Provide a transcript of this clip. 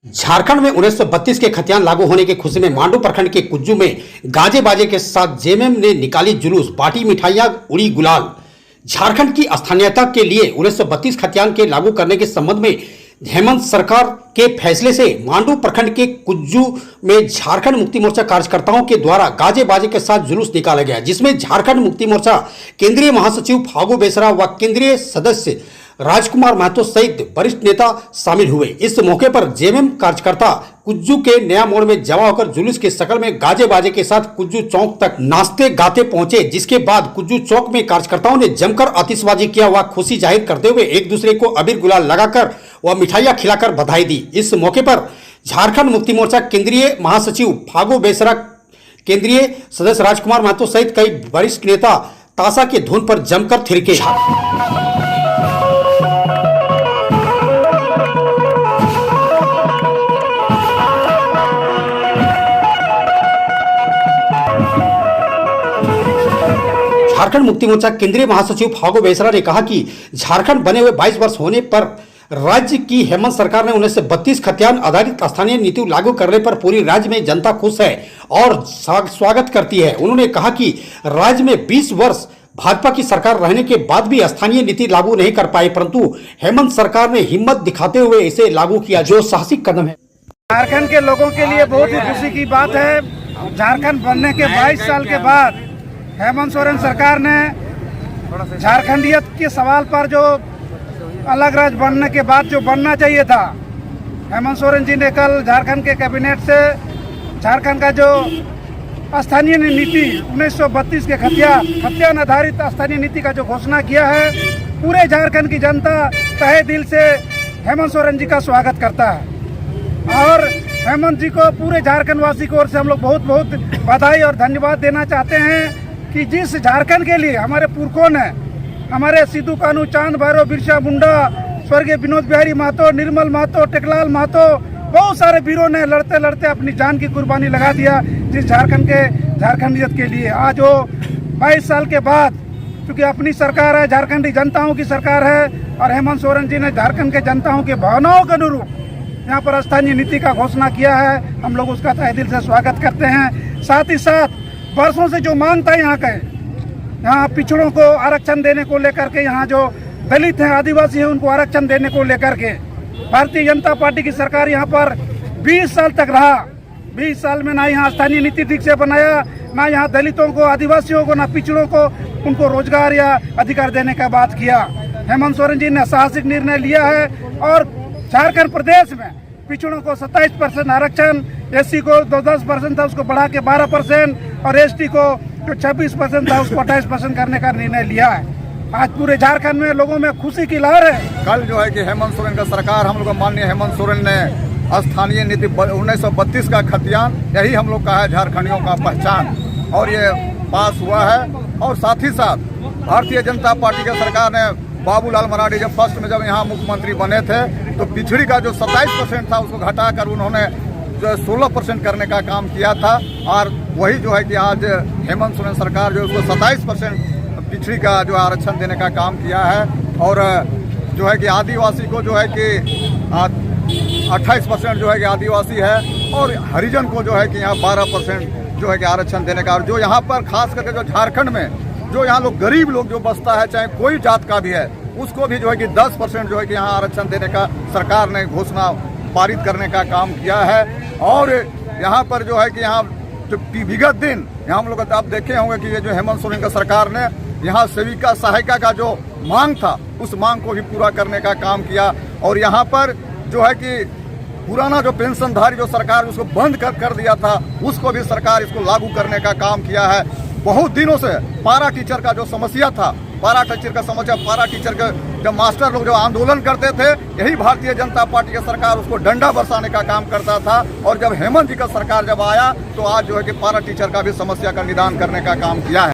झारखंड में 1932 के खतियान लागू होने की खुशी में मांडू प्रखंड के कुज्जू में गाजे बाजे के साथ जेएमएम ने निकाली जुलूस, बांटी मिठाइयां, उड़ी गुलाल। झारखंड की स्थानीयता के लिए 1932 खतियान के लागू करने के संबंध में हेमंत सरकार के फैसले से मांडू प्रखंड के कुज्जू में झारखंड मुक्ति मोर्चा कार्यकर्ताओं के द्वारा गाजे बाजे के साथ जुलूस निकाला गया, जिसमें झारखंड मुक्ति मोर्चा केंद्रीय महासचिव फागू बेसरा व केंद्रीय सदस्य राजकुमार महतो सहित वरिष्ठ नेता शामिल हुए। इस मौके पर जेएमएम कार्यकर्ता कुज्जू के नया मोड़ में जमा होकर जुलूस के शकल में गाजे बाजे के साथ कुज्जू चौक तक नाचते गाते पहुंचे, जिसके बाद कुज्जू चौक में कार्यकर्ताओं ने जमकर आतिशबाजी किया व खुशी जाहिर करते हुए एक दूसरे को अबीर गुलाल लगाकर व मिठाइयां खिलाकर बधाई दी। इस मौके पर झारखंड मुक्ति मोर्चा केंद्रीय महासचिव फागू बेसरा, केंद्रीय सदस्य राजकुमार महतो सहित कई वरिष्ठ नेता ताशा के धुन पर जमकर थिरके। झारखंड मुक्ति मोर्चा केंद्रीय महासचिव फागू बेसरा ने कहा कि झारखंड बने हुए 22 वर्ष होने पर राज्य की हेमंत सरकार ने 1932 खतियान आधारित स्थानीय नीति लागू करने पर पूरी राज्य में जनता खुश है और स्वागत करती है। उन्होंने कहा कि राज्य में 20 वर्ष भाजपा की सरकार रहने के बाद भी स्थानीय नीति लागू नहीं कर पाई, परंतु हेमंत सरकार ने हिम्मत दिखाते हुए इसे लागू किया, जो साहसिक कदम है। झारखंड के लोगों के लिए बहुत ही खुशी की बात है। झारखंड बनने के 22 साल के बाद हेमंत सोरेन सरकार ने झारखंडियत के सवाल पर जो अलग राज्य बनने के बाद जो बनना चाहिए था, हेमंत सोरेन जी ने कल झारखंड के कैबिनेट से झारखंड का जो स्थानीय नीति 1932 के खतियान आधारित स्थानीय नीति का जो घोषणा किया है, पूरे झारखंड की जनता तहे दिल से हेमंत सोरेन जी का स्वागत करता है और हेमंत जी को पूरे झारखंड वासी की ओर से हम लोग बहुत बहुत बधाई और धन्यवाद देना चाहते हैं कि जिस झारखंड के लिए हमारे पुरखों ने, हमारे सिद्धू कानू, चांद भैरव, बिरसा मुंडा, स्वर्गीय विनोद बिहारी महतो, निर्मल महतो, टेकलाल महतो, बहुत सारे वीरों ने लड़ते लड़ते अपनी जान की कुर्बानी लगा दिया जिस झारखंडियत के लिए। आज वो 22 साल के बाद, क्योंकि अपनी सरकार है, झारखंडी जनताओं की सरकार है और हेमंत सोरेन जी ने झारखंड के जनताओं के भावनाओं के अनुरूप यहाँ पर स्थानीय नीति का घोषणा किया है। हम लोग उसका तहे दिल से स्वागत करते हैं। साथ ही साथ वर्षों से जो मांग था यहाँ पिछड़ों को आरक्षण देने को लेकर के, यहाँ जो दलित हैं, आदिवासी हैं, उनको आरक्षण देने को लेकर के भारतीय जनता पार्टी की सरकार यहाँ पर 20 साल तक रहा। 20 साल में ना यहाँ स्थानीय नीति ठीक से बनाया, ना यहाँ दलितों को, आदिवासियों को, ना पिछड़ों को उनको रोजगार या अधिकार देने का बात किया। हेमंत सोरेन जी ने साहसिक निर्णय लिया है और झारखंड प्रदेश में पिछड़ों को 27% आरक्षण, एससी को 10% था उसको बढ़ा के 12% और एसटी को जो 26% था उसको 28% करने का निर्णय लिया है। आज पूरे झारखंड में लोगों में खुशी की लहर है। कल जो है कि हेमंत सोरेन का सरकार, हम लोग माननीय हेमंत सोरेन ने स्थानीय नीति 1932 का खतियान, यही हम लोग का है झारखंडियों का पहचान, और ये पास हुआ है। और साथ ही साथ भारतीय जनता पार्टी की सरकार ने बाबूलाल मरांडी जब फर्स्ट में यहाँ मुख्यमंत्री बने थे तो पिछड़ी का जो 27% था उसको घटाकर उन्होंने जो 16% करने का काम किया था, और वही जो है कि आज हेमंत सोरेन सरकार जो उसको 27% पिछड़ी का जो आरक्षण देने का काम किया है। और जो है कि आदिवासी को जो है कि 28% जो है कि आदिवासी है, और हरिजन को जो है कि यहाँ 12% जो है कि आरक्षण देने का। और जो यहाँ पर खास करके जो झारखंड में जो यहाँ लोग गरीब लोग जो बसता है, चाहे कोई जात का भी है, उसको भी जो है कि 10% जो है कि यहाँ आरक्षण देने का सरकार ने घोषणा पारित करने का काम किया है। और यहाँ पर जो है कि यहाँ जो विगत दिन यहाँ हम लोग आप देखे होंगे कि ये जो हेमंत सोरेन का सरकार ने यहाँ सेविका सहायिका का जो मांग था उस मांग को भी पूरा करने का काम किया। और यहाँ पर जो है कि पुराना जो पेंशनधारी जो सरकार उसको बंद कर दिया था, उसको भी सरकार इसको लागू करने का काम किया है। बहुत दिनों से पारा टीचर का जो समस्या था, पारा टीचर का समस्या, पारा टीचर के जब मास्टर लोग जो आंदोलन करते थे, यही भारतीय जनता पार्टी की सरकार उसको डंडा बरसाने का काम करता था। और जब हेमंत जी का सरकार जब आया तो आज जो है कि पारा टीचर का भी समस्या का निदान करने का काम किया है।